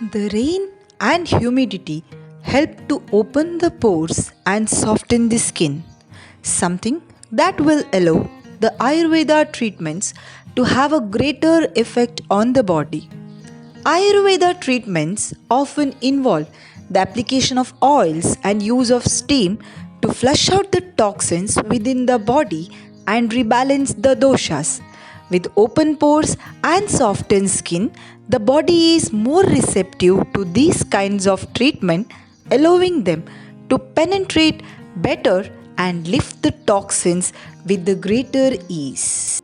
The rain and humidity help to open the pores and soften the skin, something that will allow the Ayurveda treatments to have a greater effect on the body. Ayurveda treatments often involve the application of oils and use of steam to flush out the toxins within the body and rebalance the doshas. With open pores and softened skin, the body is more receptive to these kinds of treatment, allowing them to penetrate better and lift the toxins with the greater ease.